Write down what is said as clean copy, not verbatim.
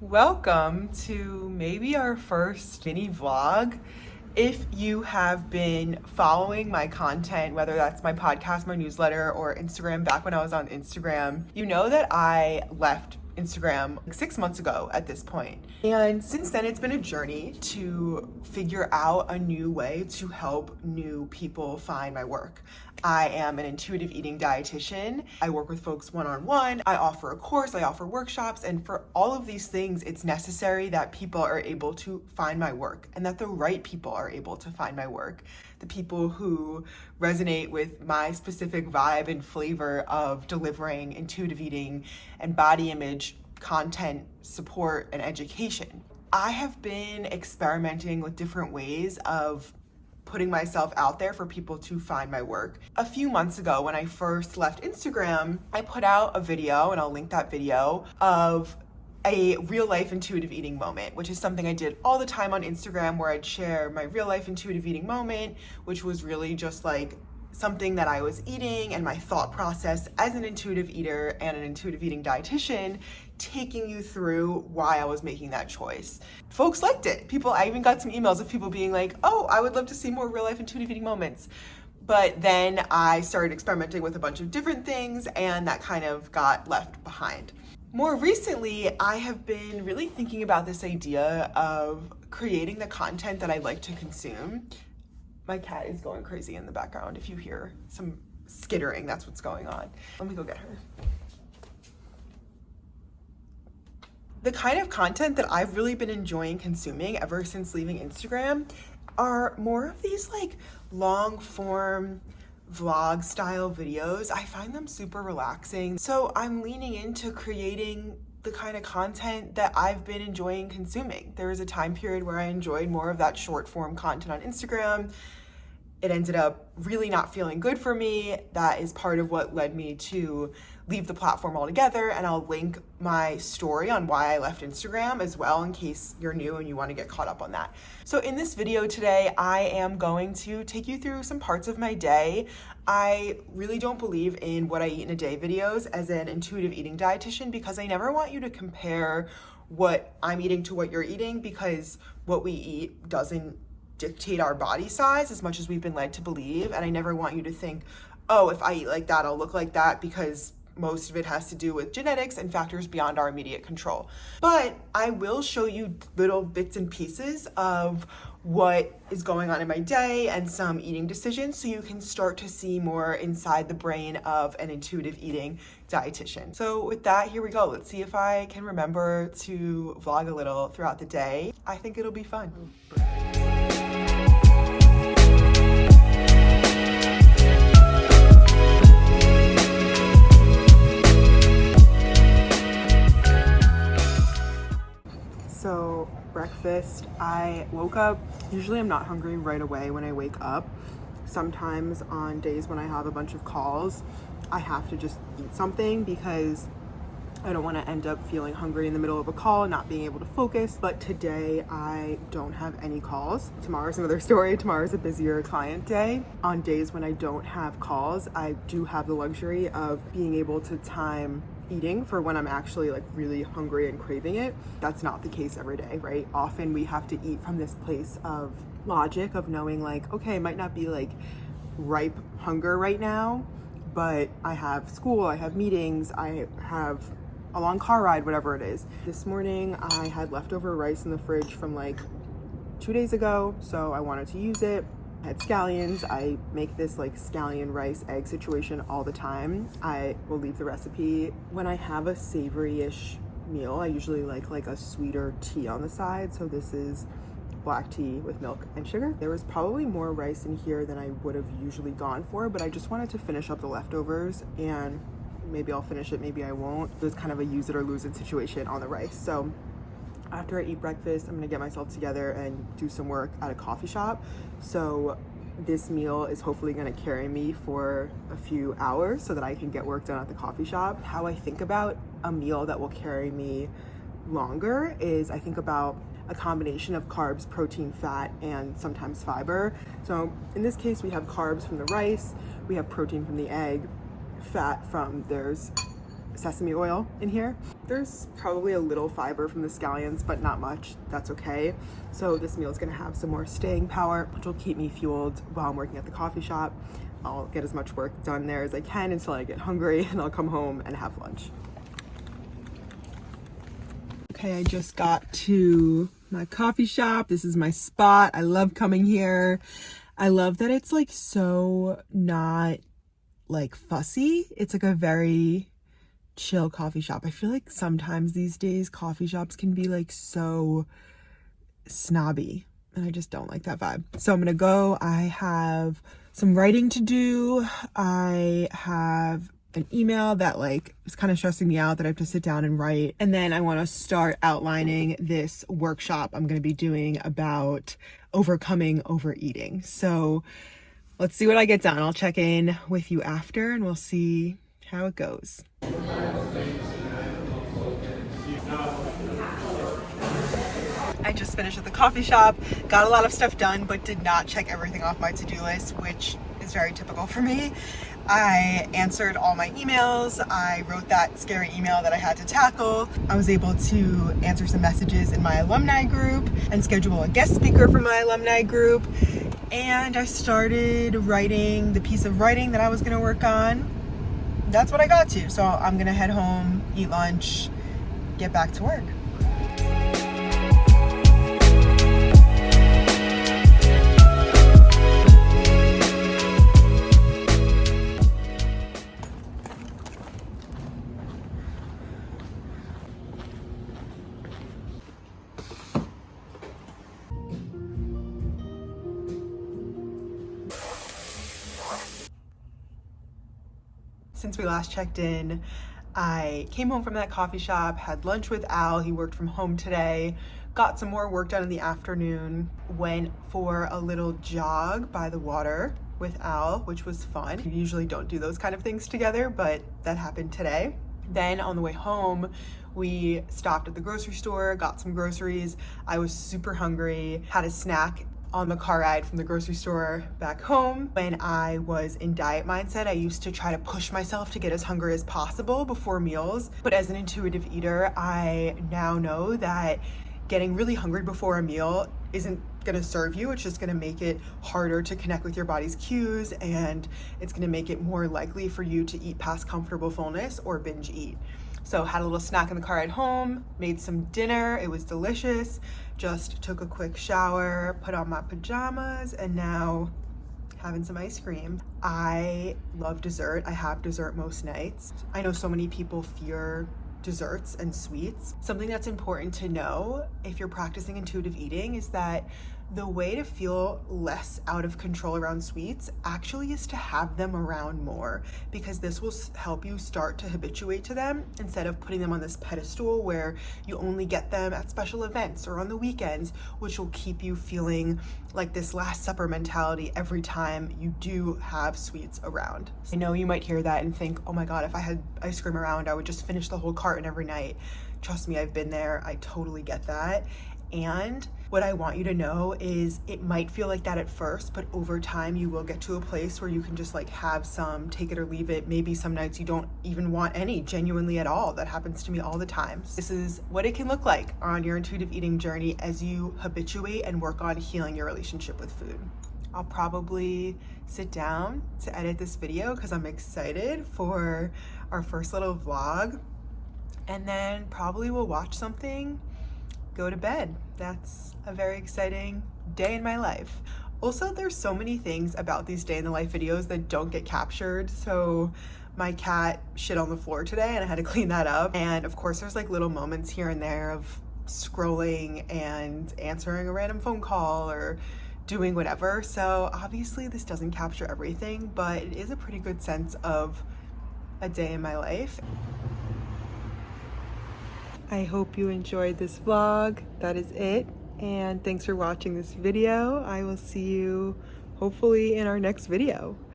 Welcome to maybe our first mini vlog. If you have been following my content, whether that's my podcast, my newsletter, or Instagram, back when I was on Instagram, you know that I left Instagram like 6 months ago at this point. And since then, it's been a journey to figure out a new way to help new people find my work. I am an intuitive eating dietitian. I work with folks one-on-one. I offer a course, I offer workshops, and for all of these things, it's necessary that people are able to find my work and that the right people are able to find my work. The people who resonate with my specific vibe and flavor of delivering intuitive eating and body image content, support, and education. I have been experimenting with different ways of putting myself out there for people to find my work. A few months ago, when I first left Instagram, I put out a video, and I'll link that video, of a real life intuitive eating moment, which is something I did all the time on Instagram, where I'd share my real life intuitive eating moment, which was really just like something that I was eating and my thought process as an intuitive eater and an intuitive eating dietitian, taking you through why I was making that choice. Folks liked it. I even got some emails of people being like, oh, I would love to see more real life intuitive eating moments. But then I started experimenting with a bunch of different things, and that kind of got left behind. More recently, I have been really thinking about this idea of creating the content that I like to consume. My cat is going crazy in the background. If you hear some skittering, that's what's going on. Let me go get her. The kind of content that I've really been enjoying consuming ever since leaving Instagram are more of these like long form vlog style videos. I find them super relaxing. So I'm leaning into creating the kind of content that I've been enjoying consuming. There was a time period where I enjoyed more of that short form content on Instagram. It ended up really not feeling good for me. That is part of what led me to leave the platform altogether, and I'll link my story on why I left Instagram as well in case you're new and you want to get caught up on that. So in this video today, I am going to take you through some parts of my day. I really don't believe in what I eat in a day videos as an intuitive eating dietitian, because I never want you to compare what I'm eating to what you're eating, because what we eat doesn't dictate our body size as much as we've been led to believe. And I never want you to think, oh, if I eat like that, I'll look like that, because most of it has to do with genetics and factors beyond our immediate control. But I will show you little bits and pieces of what is going on in my day and some eating decisions, so you can start to see more inside the brain of an intuitive eating dietitian. So with that, here we go. Let's see if I can remember to vlog a little throughout the day. I think it'll be fun. So breakfast, I woke up, usually I'm not hungry right away when I wake up. Sometimes on days when I have a bunch of calls, I have to just eat something because I don't want to end up feeling hungry in the middle of a call and not being able to focus. But today I don't have any calls. Tomorrow's another story. Tomorrow's a busier client day. On days when I don't have calls, I do have the luxury of being able to time eating for when I'm actually like really hungry and craving it. That's not the case every day, right? Often we have to eat from this place of logic of knowing like, okay, it might not be like ripe hunger right now, but I have school, I have meetings, I have a long car ride, whatever it is. This morning I had leftover rice in the fridge from like 2 days ago, so I wanted to use it. I had scallions. I make this like scallion rice egg situation all the time. I will leave the recipe. When I have a savory-ish meal, I usually like a sweeter tea on the side. So this is black tea with milk and sugar. There was probably more rice in here than I would have usually gone for, but I just wanted to finish up the leftovers, and maybe I'll finish it, maybe I won't. It was kind of a use it or lose it situation on the rice. So after I eat breakfast, I'm gonna get myself together and do some work at a coffee shop. So this meal is hopefully gonna carry me for a few hours so that I can get work done at the coffee shop. How I think about a meal that will carry me longer is I think about a combination of carbs, protein, fat, and sometimes fiber. So in this case, we have carbs from the rice, we have protein from the egg, fat from, there's sesame oil in here. There's probably a little fiber from the scallions, but not much. That's okay. So this meal is gonna have some more staying power, which will keep me fueled while I'm working at the coffee shop. I'll get as much work done there as I can until I get hungry, and I'll come home and have lunch. Okay, I just got to my coffee shop. This is my spot. I love coming here. I love that it's like so not like fussy. It's like a very chill coffee shop. I feel like sometimes these days coffee shops can be like so snobby, and I just don't like that vibe. So I'm gonna go. I have some writing to do. I have an email that like is kind of stressing me out that I have to sit down and write. And then I want to start outlining this workshop I'm going to be doing about overcoming overeating. So let's see what I get done. I'll check in with you after and we'll see how it goes. I just finished at the coffee shop, got a lot of stuff done, but did not check everything off my to-do list, which is very typical for me. I answered all my emails. I wrote that scary email that I had to tackle. I was able to answer some messages in my alumni group and schedule a guest speaker for my alumni group. And I started writing the piece of writing that I was gonna work on. That's what I got to. So I'm gonna head home, eat lunch, get back to work. Since we last checked in, I came home from that coffee shop, had lunch with Al. He worked from home today, got some more work done in the afternoon, went for a little jog by the water with Al, which was fun. We usually don't do those kind of things together, but that happened today. Then on the way home, we stopped at the grocery store, got some groceries. I was super hungry, had a snack on the car ride from the grocery store back home. When I was in diet mindset, I used to try to push myself to get as hungry as possible before meals. But as an intuitive eater, I now know that getting really hungry before a meal isn't gonna serve you. It's just gonna make it harder to connect with your body's cues, and it's gonna make it more likely for you to eat past comfortable fullness or binge eat. So had a little snack in the car ride home, made some dinner, it was delicious, just took a quick shower, put on my pajamas, and now having some ice cream. I love dessert. I have dessert most nights. I know so many people fear desserts and sweets. Something that's important to know if you're practicing intuitive eating is that the way to feel less out of control around sweets actually is to have them around more, because this will help you start to habituate to them instead of putting them on this pedestal where you only get them at special events or on the weekends, which will keep you feeling like this Last Supper mentality every time you do have sweets around. I know you might hear that and think, oh my God, if I had ice cream around, I would just finish the whole carton every night. Trust me, I've been there. I totally get that. And what I want you to know is it might feel like that at first, but over time you will get to a place where you can just like have some, take it or leave it. Maybe some nights you don't even want any genuinely at all. That happens to me all the time. This is what it can look like on your intuitive eating journey as you habituate and work on healing your relationship with food. I'll probably sit down to edit this video because I'm excited for our first little vlog, and then probably we'll watch something, go to bed. That's a very exciting day in my life. Also, there's so many things about these day in the life videos that don't get captured. So my cat shit on the floor today and I had to clean that up. And of course there's like little moments here and there of scrolling and answering a random phone call or doing whatever. So obviously this doesn't capture everything, but it is a pretty good sense of a day in my life. I hope you enjoyed this vlog. That is it. And thanks for watching this video. I will see you hopefully in our next video.